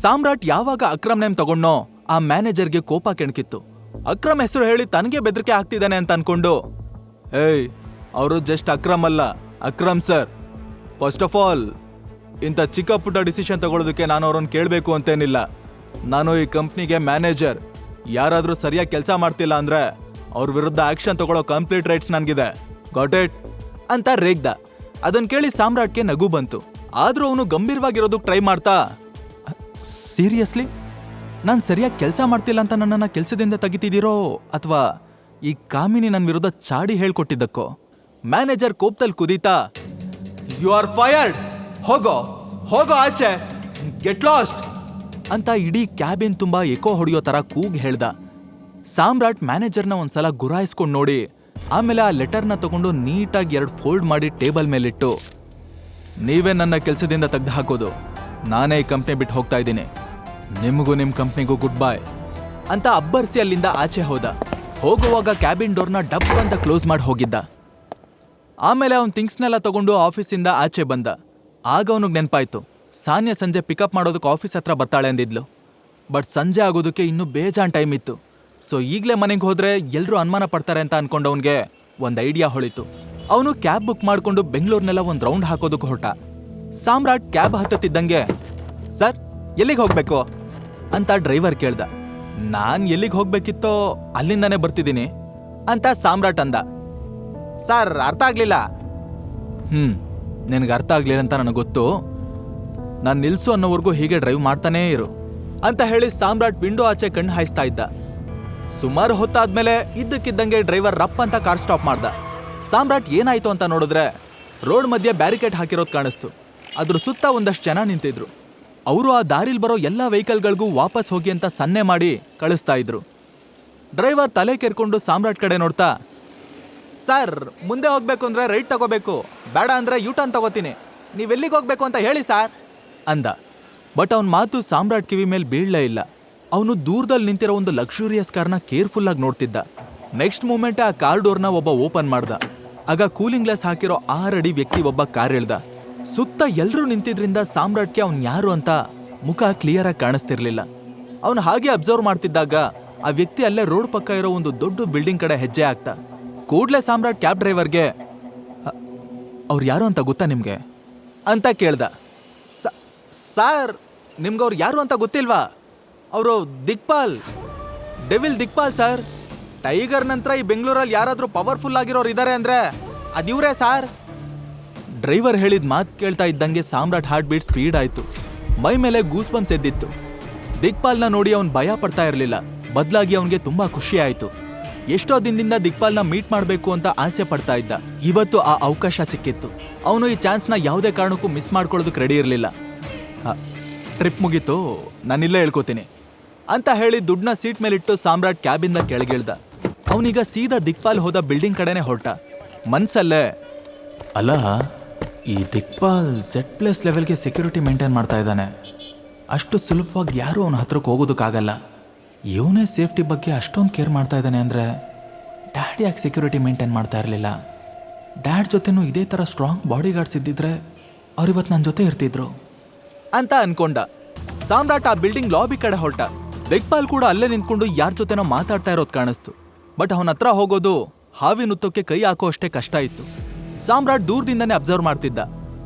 ಸಾಮ್ರಾಟ್ ಯಾವಾಗ ಅಕ್ರಮ್ ನೇಮ್ ತಗೊಂಡ್ನೋ ಆ ಮ್ಯಾನೇಜರ್ಗೆ ಕೋಪ ಕೆಣಕಿತ್ತು. ಅಕ್ರಮ್ ಹೆಸರು ಹೇಳಿ ತನಗೆ ಬೆದರಿಕೆ ಆಗ್ತಿದ್ದಾನೆ ಅಂತ ಅನ್ಕೊಂಡು, ಏಯ್ ಅವರು ಜಸ್ಟ್ ಅಕ್ರಮ್ ಅಲ್ಲ, Akram sir. First of all ಇಂಥ ಚಿಕ್ಕ ಪುಟ್ಟ ಡಿಸಿಷನ್ ತಗೊಳ್ಳೋದಕ್ಕೆ ನಾನು ಅವ್ರನ್ನ ಕೇಳಬೇಕು ಅಂತೇನಿಲ್ಲ. ನಾನು ಈ ಕಂಪ್ನಿಗೆ ಮ್ಯಾನೇಜರ್. ಯಾರಾದರೂ ಸರಿಯಾಗಿ ಕೆಲಸ ಮಾಡ್ತಿಲ್ಲ ಅಂದ್ರೆ ಅವ್ರ ವಿರುದ್ಧ ಆಕ್ಷನ್ ತಗೊಳ್ಳೋ ಕಂಪ್ಲೀಟ್ ರೈಟ್ಸ್ ನನಗಿದೆ. ಗಾಟ್ ಇಟ್ ಅಂತ ರೇಗ್ದ. ಅದನ್ನ ಕೇಳಿ ಸಾಮ್ರಾಟ್ಗೆ ನಗು ಬಂತು. ಆದ್ರೂ ಅವನು ಗಂಭೀರವಾಗಿರೋದಕ್ಕೆ ಟ್ರೈ ಮಾಡ್ತಾ, ಸೀರಿಯಸ್ಲಿ ನಾನು ಸರಿಯಾಗಿ ಕೆಲಸ ಮಾಡ್ತಿಲ್ಲ ಅಂತ ನನ್ನನ್ನು ಕೆಲಸದಿಂದ ತೆಗಿತಿದ್ದೀರೋ ಅಥವಾ ಈ ಕಾಮಿನಿ ನನ್ನ ವಿರುದ್ಧ ಚಾಡಿ ಹೇಳ್ಕೊಟ್ಟಿದ್ದಕ್ಕೋ? ಮ್ಯಾನೇಜರ್ ಕೋಪದಲ್ಲಿ ಕುದೀತಾ, ಯು ಆರ್ ಫೈರ್ಡ್, ಹೋಗೋ ಹೋಗೋ ಆಚೆ, ಗೆಟ್ ಲಾಸ್ಟ್ ಅಂತ ಇಡೀ ಕ್ಯಾಬಿನ್ ತುಂಬಾ ಎಕೋ ಹೊಡೆಯೋ ತರ ಕೂಗ್ ಹೇಳ್ದ. ಸಾಮ್ರಾಟ್ ಮ್ಯಾನೇಜರ್ನ ಒಂದ್ಸಲ ಗುರಾಯಿಸ್ಕೊಂಡು ನೋಡಿ ಆಮೇಲೆ ಆ ಲೆಟರ್ನ ತಗೊಂಡು ನೀಟಾಗಿ 2 ಫೋಲ್ಡ್ ಮಾಡಿ ಟೇಬಲ್ ಮೇಲಿಟ್ಟು, ನೀವೇ ನನ್ನ ಕೆಲಸದಿಂದ ತೆಗೆದು ಹಾಕೋದು, ನಾನೇ ಈ ಕಂಪ್ನಿ ಬಿಟ್ಟು ಹೋಗ್ತಾ ಇದ್ದೀನಿ, ನಿಮಗೂ ನಿಮ್ಮ ಕಂಪ್ನಿಗೂ ಗುಡ್ ಬಾಯ್ ಅಂತ ಅಬ್ಬರ್ಸಿ ಅಲ್ಲಿಂದ ಆಚೆ ಹೋದ. ಹೋಗುವಾಗ ಕ್ಯಾಬಿನ್ ಡೋರ್ನ ಡಬ್ ಅಂತ ಕ್ಲೋಸ್ ಮಾಡಿ ಹೋಗಿದ್ದ. ಆಮೇಲೆ ಅವನ್ ಥಿಂಗ್ಸ್ನೆಲ್ಲ ತಗೊಂಡು ಆಫೀಸಿಂದ ಆಚೆ ಬಂದ. ಆಗ ಅವನಿಗೆ ನೆನಪಾಯ್ತು, ಸಾನ್ಯಾ ಸಂಜೆ ಪಿಕಪ್ ಮಾಡೋದಕ್ಕೆ ಆಫೀಸ್ ಹತ್ರ ಬರ್ತಾಳೆ ಅಂದಿದ್ಲು. ಬಟ್ ಸಂಜೆ ಆಗೋದಕ್ಕೆ ಇನ್ನೂ ಬೇಜಾನ್ ಟೈಮ್ ಇತ್ತು. ಸೊ ಈಗಲೇ ಮನೆಗೆ ಹೋದ್ರೆ ಎಲ್ಲರೂ ಅನುಮಾನ ಪಡ್ತಾರೆ ಅಂತ ಅನ್ಕೊಂಡು ಅವನಿಗೆ ಒಂದು ಐಡಿಯಾ ಹೊಳಿತು. ಅವನು ಕ್ಯಾಬ್ ಬುಕ್ ಮಾಡ್ಕೊಂಡು ಬೆಂಗಳೂರಿನೆಲ್ಲ ಒಂದು ರೌಂಡ್ ಹಾಕೋದಕ್ಕೆ ಹೊರಟ. ಸಾಮ್ರಾಟ್ ಕ್ಯಾಬ್ ಹತ್ತತ್ತಿದ್ದಂಗೆ, ಸರ್ ಎಲ್ಲಿಗೆ ಹೋಗ್ಬೇಕು ಅಂತ ಡ್ರೈವರ್ ಕೇಳ್ದ. ನಾನ್ ಎಲ್ಲಿಗೆ ಹೋಗ್ಬೇಕಿತ್ತೋ ಅಲ್ಲಿಂದಾನೇ ಬರ್ತಿದ್ದೀನಿ ಅಂತ ಸಾಮ್ರಾಟ್ ಅಂದ. ಸರ್ ಅರ್ಥ ಆಗ್ಲಿಲ್ಲ. ನಿನಗೆ ಅರ್ಥ ಆಗ್ಲಿಲ್ಲ ಅಂತ ನನಗೆ ಗೊತ್ತು. ನಾನು ನಿಲ್ಸು ಅನ್ನೋವರೆಗೂ ಹೀಗೆ ಡ್ರೈವ್ ಮಾಡ್ತಾನೇ ಇರು ಅಂತ ಹೇಳಿ ಸಾಮ್ರಾಟ್ ವಿಂಡೋ ಆಚೆ ಕಣ್ಣು ಹಾಯಿಸ್ತಾ ಇದ್ದ. ಸುಮಾರು ಹೊತ್ತಾದ್ಮೇಲೆ ಇದ್ದಕ್ಕಿದ್ದಂಗೆ ಡ್ರೈವರ್ ರಪ್ ಅಂತ ಕಾರ್ ಸ್ಟಾಪ್ ಮಾಡ್ದ. ಸಾಮ್ರಾಟ್ ಏನಾಯ್ತು ಅಂತ ನೋಡಿದ್ರೆ ರೋಡ್ ಮಧ್ಯೆ ಬ್ಯಾರಿಕೇಡ್ ಹಾಕಿರೋದು ಕಾಣಿಸ್ತು. ಅದ್ರ ಸುತ್ತ ಒಂದಷ್ಟು ಜನ ನಿಂತಿದ್ರು. ಅವರು ಆ ದಾರಿಲ್ ಬರೋ ಎಲ್ಲ ವೆಹಿಕಲ್ಗಳಿಗೂ ವಾಪಸ್ ಹೋಗಿ ಅಂತ ಸನ್ನೆ ಮಾಡಿ ಕಳಿಸ್ತಾ ಇದ್ರು. ಡ್ರೈವರ್ ತಲೆ ಕೆರ್ಕೊಂಡು ಸಾಮ್ರಾಟ್ ಕಡೆ ನೋಡ್ತಾ, ಸರ್ ಮುಂದೆ ಹೋಗ್ಬೇಕು ಅಂದ್ರೆ ರೈಟ್ ತಗೋಬೇಕು, ಬೇಡ ಅಂದ್ರೆ ಯೂಟರ್ನ್ ತಗೋತೀನಿ, ನೀವೆಲ್ಲಿಗೆ ಹೋಗ್ಬೇಕು ಅಂತ ಹೇಳಿ ಸಾರ್ ಅಂದ. ಬಟ್ ಅವನ ಮಾತು ಸಾಮ್ರಾಟ್ ಕಿವಿ ಮೇಲೆ ಬೀಳಲೇ ಇಲ್ಲ. ಅವನು ದೂರದಲ್ಲಿ ನಿಂತಿರೋ ಒಂದು ಲಕ್ಸುರಿಯಸ್ ಕಾರ್ನ ಕೇರ್ಫುಲ್ ಆಗಿ ನೋಡ್ತಿದ್ದ. ನೆಕ್ಸ್ಟ್ ಮೂಮೆಂಟ್ ಆ ಕಾರ್ ಡೋರ್ನ ಒಬ್ಬ ಓಪನ್ ಮಾಡ್ದ. ಆಗ ಕೂಲಿಂಗ್ ಗ್ಲಾಸ್ ಹಾಕಿರೋ 6 ಅಡಿ ವ್ಯಕ್ತಿ ಒಬ್ಬ ಕಾರ್ ಇಳ್ದ. ಸುತ್ತ ಎಲ್ಲರೂ ನಿಂತಿದ್ರಿಂದ ಸಾಮ್ರಾಟ್ಗೆ ಅವ್ನು ಯಾರು ಅಂತ ಮುಖ ಕ್ಲಿಯರ್ ಆಗಿ ಕಾಣಿಸ್ತಿರ್ಲಿಲ್ಲ. ಅವನು ಹಾಗೆ ಅಬ್ಸರ್ವ್ ಮಾಡ್ತಿದ್ದಾಗ ಆ ವ್ಯಕ್ತಿ ಅಲ್ಲೇ ರೋಡ್ ಪಕ್ಕ ಇರೋ ಒಂದು ದೊಡ್ಡ ಬಿಲ್ಡಿಂಗ್ ಕಡೆ ಹೆಜ್ಜೆ ಹಾಕ್ತಾ. ಕೂಡ್ಲೆ ಸಾಮ್ರಾಟ್ ಕ್ಯಾಬ್ ಡ್ರೈವರ್ಗೆ, ಅವ್ರು ಯಾರು ಅಂತ ಗೊತ್ತಾ ನಿಮ್ಗೆ ಅಂತ ಕೇಳ್ದ. ಸಾರ್ ನಿಮ್ಗೆ ಅವ್ರು ಯಾರು ಅಂತ ಗೊತ್ತಿಲ್ವಾ? ಅವರು ದಿಕ್ಪಾಲ್, ಡೆವಿಲ್ ದಿಕ್ಪಾಲ್ ಸರ್. ಟೈಗರ್ ನಂತರ ಈ ಬೆಂಗಳೂರಲ್ಲಿ ಯಾರಾದ್ರೂ ಪವರ್ಫುಲ್ ಆಗಿರೋರು ಇದ್ದಾರೆ ಅಂದ್ರೆ ಅದಿವ್ರೇ ಸಾರ್. ಡ್ರೈವರ್ ಹೇಳಿದ ಮಾತು ಕೇಳ್ತಾ ಇದ್ದಂಗೆ ಸಾಮ್ರಾಟ್ ಹಾರ್ಟ್ ಬೀಟ್ ಸ್ಪೀಡ್ ಆಯ್ತು. ಮೈ ಮೇಲೆ ಗೂಸ್ ಬಂಪ್ಸ್ ಎದ್ದಿತ್ತು. ದಿಕ್ಪಾಲ್ನ ನೋಡಿ ಅವನು ಭಯ ಪಡ್ತಾ ಇರಲಿಲ್ಲ, ಬದಲಾಗಿ ಅವನಿಗೆ ತುಂಬಾ ಖುಷಿ ಆಯ್ತು. ಎಷ್ಟೋ ದಿನದಿಂದ ದಿಕ್ಪಾಲ್ನ ಮೀಟ್ ಮಾಡಬೇಕು ಅಂತ ಆಸೆ ಪಡ್ತಾ ಇದ್ದ. ಇವತ್ತು ಆ ಅವಕಾಶ ಸಿಕ್ಕಿತ್ತು. ಅವನು ಈ ಚಾನ್ಸ್ನ ಯಾವುದೇ ಕಾರಣಕ್ಕೂ ಮಿಸ್ ಮಾಡ್ಕೊಳ್ಳೋದಕ್ಕೆ ರೆಡಿ ಇರಲಿಲ್ಲ. ಟ್ರಿಪ್ ಮುಗೀತು, ನಾನಿಲ್ಲೇ ಹೇಳ್ಕೋತೀನಿ ಅಂತ ಹೇಳಿ ದುಡ್ಡನ್ನ ಸೀಟ್ ಮೇಲಿಟ್ಟು ಸಾಮ್ರಾಟ್ ಕ್ಯಾಬಿಂದ ಕೆಳಗಿಳ್ದ. ಅವನೀಗ ಸೀದಾ ದಿಕ್ಪಾಲ್ ಹೋದ ಬಿಲ್ಡಿಂಗ್ ಕಡೆನೆ ಹೊರಟ. ಮನ್ಸಲ್ಲೇ, ಅಲ್ಲ ಈ ದಿಕ್ಪಾಲ್ Z+ ಲೆವೆಲ್ಗೆ ಸೆಕ್ಯೂರಿಟಿ ಮೇಂಟೈನ್ ಮಾಡ್ತಾ ಇದ್ದಾನೆ, ಅಷ್ಟು ಸುಲಭವಾಗಿ ಯಾರೂ ಅವನ ಹತ್ರಕ್ಕೆ ಹೋಗೋದಕ್ಕಾಗಲ್ಲ. ಇವನೇ ಸೇಫ್ಟಿ ಬಗ್ಗೆ ಅಷ್ಟೊಂದು ಕೇರ್ ಮಾಡ್ತಾ ಇದ್ದಾನೆ ಅಂದರೆ ಡ್ಯಾಡ್ ಯಾಕೆ ಸೆಕ್ಯೂರಿಟಿ ಮೇಂಟೈನ್ ಮಾಡ್ತಾ ಇರಲಿಲ್ಲ? ಡ್ಯಾಡ್ ಜೊತೆನೂ ಇದೇ ಥರ ಸ್ಟ್ರಾಂಗ್ ಬಾಡಿ ಗಾರ್ಡ್ಸ್ ಇದ್ದಿದ್ರೆ ಅವ್ರಿವತ್ತು ನನ್ನ ಜೊತೆ ಇರ್ತಿದ್ರು ಅಂತ ಅನ್ಕೊಂಡ. ಸಾಮ್ರಾಟ್ ಆ ಬಿಲ್ಡಿಂಗ್ ಲಾಬಿ ಕಡೆ ಹೊರಟ. ದಿಕ್ಪಾಲ್ ಕೂಡ ಅಲ್ಲೇ ನಿಂತ್ಕೊಂಡು ಯಾರ ಜೊತೆನೋ ಮಾತಾಡ್ತಾ ಇರೋದು ಕಾಣಿಸ್ತು. ಬಟ್ ಅವನ ಹತ್ರ ಹೋಗೋದು ಹಾವಿ ನುತ್ತೋಕೆ ಕೈ ಹಾಕೋ ಅಷ್ಟೇ ಕಷ್ಟ ಇತ್ತು. ಸಾಮ್ರಾಟ್ ದೂರದಿಂದನೇ ಅಬ್ಸರ್ವ್ ಮಾಡ್ತಿದ್ದ.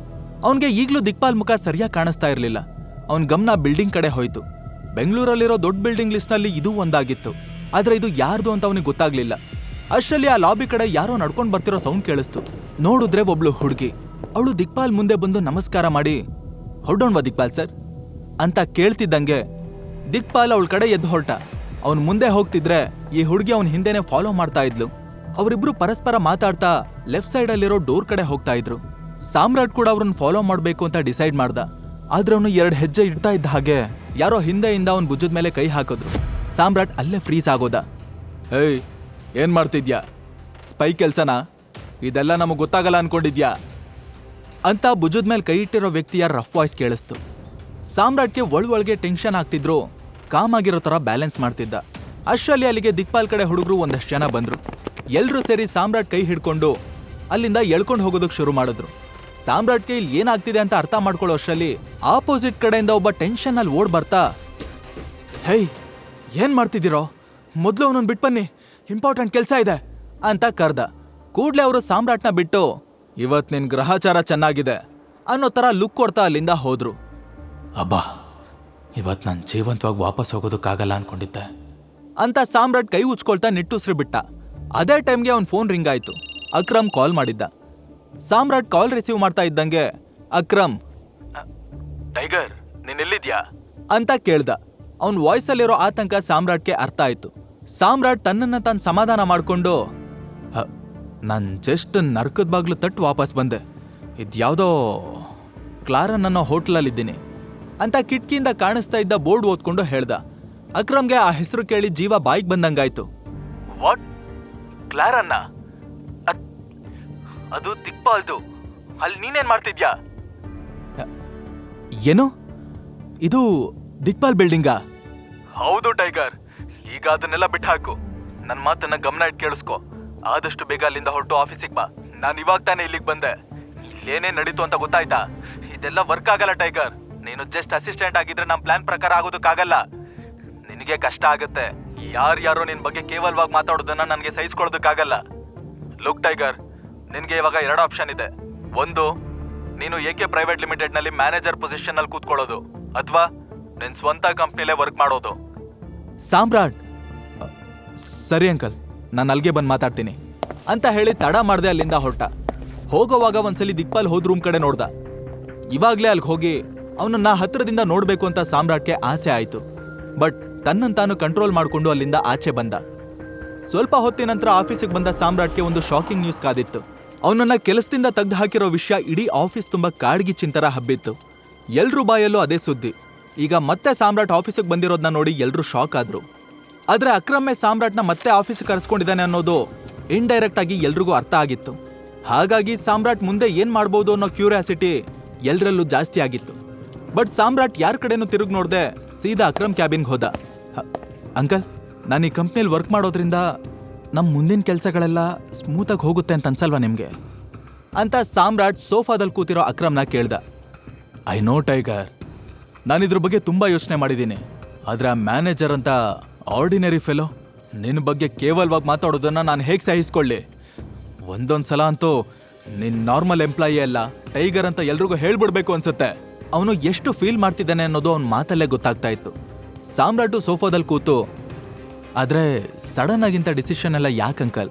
ಅವನಿಗೆ ಈಗಲೂ ದಿಕ್ಪಾಲ್ ಮುಖ ಸರಿಯಾಗಿ ಕಾಣಿಸ್ತಾ ಇರಲಿಲ್ಲ. ಅವನ ಗಮನ ಬಿಲ್ಡಿಂಗ್ ಕಡೆ ಹೋಯ್ತು. ಬೆಂಗಳೂರಲ್ಲಿರೋ ದೊಡ್ಡ ಬಿಲ್ಡಿಂಗ್ ಲಿಸ್ಟ್ನಲ್ಲಿ ಇದು ಒಂದಾಗಿತ್ತು. ಆದ್ರೆ ಇದು ಯಾರ್ದು ಅಂತ ಅವನಿಗೆ ಗೊತ್ತಾಗ್ಲಿಲ್ಲ. ಅಷ್ಟರಲ್ಲಿ ಆ ಲಾಬಿ ಕಡೆ ಯಾರೋ ನಡ್ಕೊಂಡು ಬರ್ತಿರೋ ಸೌಂಡ್ ಕೇಳಿಸ್ತು. ನೋಡಿದ್ರೆ ಒಬ್ಳು ಹುಡುಗಿ. ಅವಳು ದಿಕ್ಪಾಲ್ ಮುಂದೆ ಬಂದು ನಮಸ್ಕಾರ ಮಾಡಿ, ಹೊರಡೋಣ್ವಾ ದಿಕ್ಪಾಲ್ ಸರ್ ಅಂತ ಕೇಳ್ತಿದ್ದಂಗೆ ದಿಕ್ಪಾಲ್ ಅವಳ ಕಡೆ ಎದ್ದು ಹೊರಟ. ಅವನ್ ಮುಂದೆ ಹೋಗ್ತಿದ್ರೆ ಈ ಹುಡುಗಿ ಅವನ ಹಿಂದೆನೆ ಫಾಲೋ ಮಾಡ್ತಾ ಇದ್ಲು. ಅವರಿಬ್ರು ಪರಸ್ಪರ ಮಾತಾಡ್ತಾ ಲೆಫ್ಟ್ ಸೈಡ್ ಅಲ್ಲಿರೋ ಡೋರ್ ಕಡೆ ಹೋಗ್ತಾ ಇದ್ರು. ಸಾಮ್ರಾಟ್ ಕೂಡ ಅವ್ರನ್ನ ಫಾಲೋ ಮಾಡ್ಬೇಕು ಅಂತ ಡಿಸೈಡ್ ಮಾಡ್ದ. ಆದ್ರೆ ಅವನು 2 ಹೆಜ್ಜೆ ಇಡ್ತಾ ಇದ್ದ ಹಾಗೆ ಯಾರೋ ಹಿಂದೆಯಿಂದ ಅವನ್ ಭುಜದ ಮೇಲೆ ಕೈ ಹಾಕಿದ್ರು. ಸಾಮ್ರಾಟ್ ಅಲ್ಲೇ ಫ್ರೀಸ್ ಆಗೋದ. ಏಯ್ ಏನ್ ಮಾಡ್ತಿದ್ಯಾ? ಸ್ಪೈ ಕೆಲ್ಸನಾ? ಇದೆಲ್ಲ ನಮಗ್ ಗೊತ್ತಾಗಲ್ಲ ಅನ್ಕೊಂಡಿದ್ಯಾ ಅಂತ ಭುಜದ ಮೇಲೆ ಕೈ ಇಟ್ಟಿರೋ ವ್ಯಕ್ತಿಯ ರಫ್ ವಾಯ್ಸ್ ಕೇಳಿಸ್ತು. ಸಾಮ್ರಾಟ್ಗೆ ಒಳಗೆ ಟೆನ್ಷನ್ ಆಗ್ತಿದ್ರು ಕಾಮ್ ಆಗಿರೋ ತರ ಬ್ಯಾಲೆನ್ಸ್ ಮಾಡ್ತಿದ್ದ. ಅಷ್ಟರಲ್ಲಿ ಅಲ್ಲಿಗೆ ದಿಕ್ಪಾಲ್ ಕಡೆ ಹುಡುಗರು ಒಂದಷ್ಟು ಜನ ಬಂದ್ರು. ಎಲ್ರೂ ಸೇರಿ ಸಾಮ್ರಾಟ್ ಕೈ ಹಿಡ್ಕೊಂಡು ಅಲ್ಲಿಂದ ಎಳ್ಕೊಂಡು ಹೋಗೋದಕ್ಕೆ ಶುರು ಮಾಡಿದ್ರು. ಸಾಮ್ರಾಟ್ಗೆ ಇಲ್ಲಿ ಏನಾಗ್ತಿದೆ ಅಂತ ಅರ್ಥ ಮಾಡ್ಕೊಳ್ಳೋ ಅಷ್ಟರಲ್ಲಿ ಆಪೋಸಿಟ್ ಕಡೆಯಿಂದ ಒಬ್ಬ ಟೆನ್ಷನ್ ಅಲ್ಲಿ ಓಡ್ ಬರ್ತಾ, ಹೇ ಏನ್ ಮಾಡ್ತಿದ್ದೀರೋ, ಮೊದಲು ಅವನನ್ನು ಬಿಟ್ಟು ಬನ್ನಿ, ಇಂಪಾರ್ಟೆಂಟ್ ಕೆಲಸ ಇದೆ ಅಂತ ಕರ್ದ. ಕೂಡ್ಲೆ ಅವರು ಸಾಮ್ರಾಟ್ನ ಬಿಟ್ಟು, ಇವತ್ ನಿನ್ ಗ್ರಹಚಾರ ಚೆನ್ನಾಗಿದೆ ಅನ್ನೋ ತರ ಲುಕ್ ಕೊಡ್ತಾ ಅಲ್ಲಿಂದ ಹೋದ್ರು. ಅಬ್ಬಾ, ಇವತ್ ನಾನು ಜೀವಂತವಾಗಿ ವಾಪಸ್ ಹೋಗೋದಕ್ಕಾಗಲ್ಲ ಅನ್ಕೊಂಡಿದ್ದೆ ಅಂತ ಸಾಮ್ರಾಟ್ ಕೈ ಉಚ್ಕೊಳ್ತಾ ನಿಟ್ಟುಸ್ರು ಬಿಟ್ಟ. ಅದೇ ಟೈಮ್ಗೆ ಅವನ್ ಫೋನ್ ರಿಂಗ್ ಆಯ್ತು. ಅಕ್ರಮ್ ಕಾಲ್ ಮಾಡಿದ್ದ. ಸಾಮ್ರಾಟ್ ಕಾಲ್ ರಿಸೀವ್ ಮಾಡ್ತಾ ಇದ್ದಂಗೆ ಅಕ್ರಮ್, ಟೈಗರ್ ನೀನ್ ಎಲ್ಲಿದ್ಯಾ ಅಂತ ಕೇಳ್ದ. ಅವನ್ ವಾಯ್ಸ್ ಅಲ್ಲಿರೋ ಆತಂಕ ಸಾಮ್ರಾಟ್ಗೆ ಅರ್ಥ ಆಯ್ತು. ಸಾಮ್ರಾಟ್ ತನ್ನನ್ನ ತಾನು ಸಮಾಧಾನ ಮಾಡ್ಕೊಂಡು, ನಾನ್ ಜಸ್ಟ್ ನರ್ಕದ ಬಾಗ್ಲು ತಟ್ಟು ವಾಪಸ್ ಬಂದೆ, ಇದ್ಯಾವುದೋ ಕ್ಲಾರನ್ ಅನ್ನೋ ಹೋಟ್ಲಲ್ಲಿದ್ದೀನಿ ಅಂತ ಕಿಟಕಿಯಿಂದ ಕಾಣಿಸ್ತಾ ಇದ್ದ ಬೋರ್ಡ್ ಓದ್ಕೊಂಡು ಹೇಳ್ದ. ಅಕ್ರಮ್ಗೆ ಆ ಹೆಸರು ಕೇಳಿ ಜೀವ ಬಾಯಿಗೆ ಬಂದಂಗಾಯ್ತು. ವಾಟ್, ಕ್ಲಾರನ್ನ? ಅದು ದಿಕ್ಪಾಲ್ದು, ಅಲ್ಲಿ ನೀನೇನ್ ಮಾಡ್ತಿದ್ಯಾ? ಏನು, ಇದು ದಿಕ್ಪಾಲ್ ಬಿಲ್ಡಿಂಗಾ? ಹೌದು ಟೈಗರ್, ಈಗ ಅದನ್ನೆಲ್ಲ ಬಿಟ್ಟು ಹಾಕು. ನನ್ನ ಮಾತನ್ನ ಗಮನ ಇಟ್ಟು ಕೇಳಿಸ್ಕೊ. ಆದಷ್ಟು ಬೇಗ ಅಲ್ಲಿಂದ ಹೊರಟು ಆಫೀಸಿಗೆ ಬಾ. ನಾನು ಇವಾಗ ತಾನೇ ಇಲ್ಲಿಗೆ ಬಂದೆ. ಇಲ್ಲೇನೇ ನಡೀತು ಅಂತ ಗೊತ್ತಾಯ್ತಾ? ಇದೆಲ್ಲ ವರ್ಕ್ ಆಗಲ್ಲ ಟೈಗರ್. ನೀನು ಜಸ್ಟ್ ಅಸಿಸ್ಟೆಂಟ್ ಆಗಿದ್ರೆ ನಮ್ಮ ಪ್ಲಾನ್ ಪ್ರಕಾರ ಆಗೋದಕ್ಕಾಗಲ್ಲ. ನಿನಗೆ ಕಷ್ಟ ಆಗುತ್ತೆ. ಯಾರ್ಯಾರೋ ನಿನ್ ಬಗ್ಗೆ ಕೇವಲವಾಗಿ ಮಾತಾಡೋದನ್ನ ನನಗೆ ಸಹಿಸ್ಕೊಳ್ಳೋದಕ್ಕಾಗಲ್ಲ. ಲುಕ್ ಟೈಗರ್, ನಿನ್ಗೆ ಇವಾಗ 2 ಆಪ್ಷನ್ ಇದೆ. ಒಂದು, ನೀನು AK ಪ್ರೈವೇಟ್ ಲಿಮಿಟೆಡ್ ನಲ್ಲಿ ಮ್ಯಾನೇಜರ್ ಪೊಸಿಷನ್ ಅಲ್ಲಿ ಕೂತ್ಕೊಳ್ಳೋದು, ಅಥವಾ ನಿನ್ ಸ್ವಂತ ಕಂಪ್ನಿಲೇ ವರ್ಕ್ ಮಾಡೋದು. ಸಾಮ್ರಾಟ್, ಸರಿ ಅಂಕಲ್, ನಾನು ಅಲ್ಲಿಗೆ ಬಂದು ಮಾತಾಡ್ತೀನಿ ಅಂತ ಹೇಳಿ ತಡ ಮಾಡ್ದೆ ಅಲ್ಲಿಂದ ಹೊರಟ. ಹೋಗೋವಾಗ ಒಂದ್ಸಲಿ ದಿಕ್ಪಾಲ್ ಹೋದ್ ರೂಮ್ ಕಡೆ ನೋಡ್ದ. ಇವಾಗ್ಲೇ ಅಲ್ಲಿಗೆ ಹೋಗಿ ಅವನನ್ನ ಹತ್ರದಿಂದ ನೋಡ್ಬೇಕು ಅಂತ ಸಾಮ್ರಾಟ್ಗೆ ಆಸೆ ಆಯ್ತು. ಬಟ್ ತನ್ನನ್ನು ತಾನು ಕಂಟ್ರೋಲ್ ಮಾಡ್ಕೊಂಡು ಅಲ್ಲಿಂದ ಆಚೆ ಬಂದ. ಸ್ವಲ್ಪ ಹೊತ್ತಿನ ನಂತರ ಆಫೀಸಿಗೆ ಬಂದ ಸಾಮ್ರಾಟ್ಗೆ ಒಂದು ಶಾಕಿಂಗ್ ನ್ಯೂಸ್ ಕಾದಿತ್ತು. ಅವನನ್ನ ಕೆಲಸದಿಂದ ತೆಗೆದು ಹಾಕಿರೋ ವಿಷಯ ಇಡೀ ಆಫೀಸ್ ತುಂಬಾ ಕಾಡ್ಗಿಚ್ಚಿನ ಹಬ್ಬಿತ್ತು. ಎಲ್ರೂ ಬಾಯಲ್ಲೂ ಅದೇ ಸುದ್ದಿ. ಈಗ ಮತ್ತೆ ಸಾಮ್ರಾಟ್ ಆಫೀಸಿಗೆ ಬಂದಿರೋದನ್ನ ನೋಡಿ ಎಲ್ರೂ ಶಾಕ್ ಆದ್ರು. ಆದ್ರೆ ಅಕ್ರಮ್ಮೆ ಸಾಮ್ರಾಟ್ನ ಮತ್ತೆ ಆಫೀಸಿಗೆ ಕರೆಸ್ಕೊಂಡಿದ್ದಾನೆ ಅನ್ನೋದು ಇಂಡೈರೆಕ್ಟ್ ಆಗಿ ಎಲ್ರಿಗೂ ಅರ್ಥ ಆಗಿತ್ತು. ಹಾಗಾಗಿ ಸಾಮ್ರಾಟ್ ಮುಂದೆ ಏನ್ ಮಾಡ್ಬೋದು ಅನ್ನೋ ಕ್ಯೂರಿಯಾಸಿಟಿ ಎಲ್ರಲ್ಲೂ ಜಾಸ್ತಿ ಆಗಿತ್ತು. ಬಟ್ ಸಾಮ್ರಾಟ್ ಯಾರ ಕಡೆನೂ ತಿರುಗಿ ನೋಡ್ದೆ ಸೀದಾ ಅಕ್ರಮ್ ಕ್ಯಾಬಿನ್ಗೆ ಹೋದ. ಅಂಕಲ್, ನಾನು ಈ ಕಂಪ್ನಿಯಲ್ಲಿ ವರ್ಕ್ ಮಾಡೋದ್ರಿಂದ ನಮ್ಮ ಮುಂದಿನ ಕೆಲಸಗಳೆಲ್ಲ ಸ್ಮೂತಾಗಿ ಹೋಗುತ್ತೆ ಅಂತ ಅನ್ಸಲ್ವಾ ನಿಮ್ಗೆ ಅಂತ ಸಾಮ್ರಾಟ್ ಸೋಫಾದಲ್ಲಿ ಕೂತಿರೋ ಅಕ್ರಮ್ನ ಕೇಳ್ದ. ಐ ನೋ ಟೈಗರ್, ನಾನಿದ್ರ ಬಗ್ಗೆ ತುಂಬಾ ಯೋಚನೆ ಮಾಡಿದ್ದೀನಿ. ಆದ್ರೆ ಆ ಮ್ಯಾನೇಜರ್ ಅಂತ ಆರ್ಡಿನರಿ ಫೆಲೋ ನಿನ್ನ ಬಗ್ಗೆ ಕೇವಲವಾಗಿ ಮಾತಾಡೋದನ್ನ ನಾನು ಹೇಗೆ ಸಹಿಸ್ಕೊಳ್ಳಿ? ಒಂದೊಂದ್ಸಲ ಅಂತೂ ನಿನ್ ನಾರ್ಮಲ್ ಎಂಪ್ಲಾಯಿ ಅಲ್ಲ ಟೈಗರ್ ಅಂತ ಎಲ್ರಿಗೂ ಹೇಳ್ಬಿಡ್ಬೇಕು ಅನ್ಸುತ್ತೆ. ಅವನು ಎಷ್ಟು ಫೀಲ್ ಮಾಡ್ತಿದ್ದಾನೆ ಅನ್ನೋದು ಅವ್ನ ಮಾತಲ್ಲೇ ಗೊತ್ತಾಗ್ತಾ ಇತ್ತು. ಸಾಮ್ರಾಟು ಸೋಫಾದಲ್ಲಿ ಕೂತು, ಆದ್ರೆ ಸಡನ್ ಆಗಿಂತ ಡಿಸಿಷನ್ ಎಲ್ಲ ಯಾಕೆ ಅಂಕಲ್?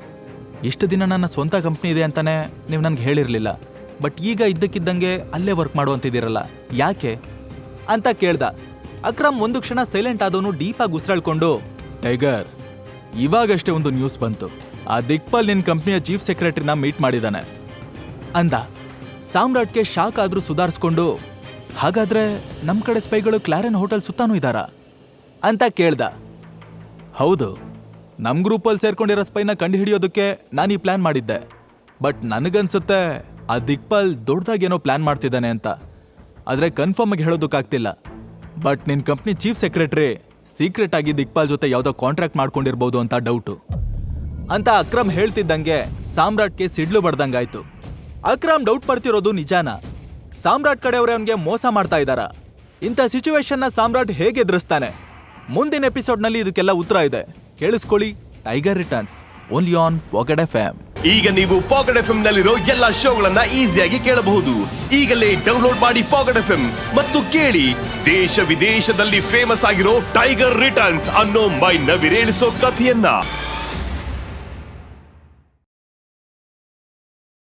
ಇಷ್ಟು ದಿನ ನನ್ನ ಸ್ವಂತ ಕಂಪ್ನಿ ಇದೆ ಅಂತಾನೆ ನೀವು ನನ್ಗೆ ಹೇಳಿರ್ಲಿಲ್ಲ. ಬಟ್ ಈಗ ಇದ್ದಕ್ಕಿದ್ದಂಗೆ ಅಲ್ಲೇ ವರ್ಕ್ ಮಾಡುವಂತಿದ್ದೀರಲ್ಲ, ಯಾಕೆ ಅಂತ ಕೇಳ್ದ. ಅಕ್ರಮ್ ಒಂದು ಕ್ಷಣ ಸೈಲೆಂಟ್ ಆದವನು ಡೀಪಾಗಿ ಉಸಿರಾಳ್ಕೊಂಡು, ಟೈಗರ್, ಇವಾಗಷ್ಟೇ ಒಂದು ನ್ಯೂಸ್ ಬಂತು. ಆ ದಿಕ್ಪಾಲ್ ನಿನ್ ಕಂಪ್ನಿಯ ಚೀಫ್ ಸೆಕ್ರೆಟರಿನ ಮೀಟ್ ಮಾಡಿದಾನೆ ಅಂದ. ಸಾಮ್ರಾಟ್ಗೆ ಶಾಕ್ ಆದ್ರೂ ಸುಧಾರಿಸ್ಕೊಂಡು, ಹಾಗಾದ್ರೆ ನಮ್ ಕಡೆ ಸ್ಪೈಗಳು ಕ್ಲಾರನ್ ಹೋಟೆಲ್ ಸುತ್ತಾನೂ ಇದ್ದಾರಾ ಅಂತ ಕೇಳ್ದ. ಹೌದು, ನಮ್ ಗ್ರೂಪಲ್ಲಿ ಸೇರ್ಕೊಂಡಿರೋ ಸ್ಪೈನ ಕಂಡು ಹಿಡಿಯೋದಕ್ಕೆ ನಾನು ಈ ಪ್ಲಾನ್ ಮಾಡಿದ್ದೆ. ಬಟ್ ನನಗನ್ಸುತ್ತೆ ಆ ದಿಕ್ಪಾಲ್ ದೊಡ್ಡದಾಗೇನೋ ಪ್ಲಾನ್ ಮಾಡ್ತಿದ್ದಾನೆ ಅಂತ. ಆದ್ರೆ ಕನ್ಫರ್ಮ್ ಆಗಿ ಹೇಳೋದಕ್ಕಾಗ್ತಿಲ್ಲ. ಬಟ್ ನಿನ್ ಕಂಪ್ನಿ ಚೀಫ್ ಸೆಕ್ರೆಟರಿ ಸೀಕ್ರೆಟ್ ಆಗಿ ದಿಕ್ಪಾಲ್ ಜೊತೆ ಯಾವ್ದೋ ಕಾಂಟ್ರಾಕ್ಟ್ ಮಾಡ್ಕೊಂಡಿರ್ಬೋದು ಅಂತ ಡೌಟು ಅಂತ ಅಕ್ರಮ್ ಹೇಳ್ತಿದ್ದಂಗೆ ಸಾಮ್ರಾಟ್ಗೆ ಸಿಡ್ಲು ಬಡ್ದಂಗಾಯ್ತು. ಅಕ್ರಮ್ ಡೌಟ್ ಪಡ್ತಿರೋದು ನಿಜಾನ? ಸಾಮ್ರಾಟ್ ಕಡೆಯವರೇ ಅವನಿಗೆ ಮೋಸ ಮಾಡ್ತಾ ಇದ್ದಾರ? ಇಂಥ ಸಿಚುವೇಶನ್ನ ಸಾಮ್ರಾಟ್ ಹೇಗೆ ಎದುರಿಸ್ತಾನೆ? ಮುಂದಿನ ಎಪಿಸೋಡ್ನಲ್ಲಿ ಇದಕ್ಕೆಲ್ಲ ಉತ್ತರ ಇದೆ. ಕೇಳಿಸ್ಕೊಳ್ಳಿ, tiger returns, only on pocket FM. ಈಗ ನೀವು ಪಾಕೆಟ್ FM ನಲ್ಲಿರೋ ಎಲ್ಲಾ ಶೋಗಳನ್ನ ಈಸಿಯಾಗಿ ಕೇಳಬಹುದು. ಈಗಲೇ ಡೌನ್ಲೋಡ್ ಮಾಡಿ ಪಾಕೆಟ್ FM ಮತ್ತು ಕೇಳಿ ದೇಶ ವಿದೇಶದಲ್ಲಿ ಫೇಮಸ್ ಆಗಿರೋ ಟೈಗರ್ ರಿಟರ್ನ್ಸ್ ಅನ್ನೋ ಮೈ ನವಿರೇಳಿಸೋ ಕಥೆಯನ್ನ.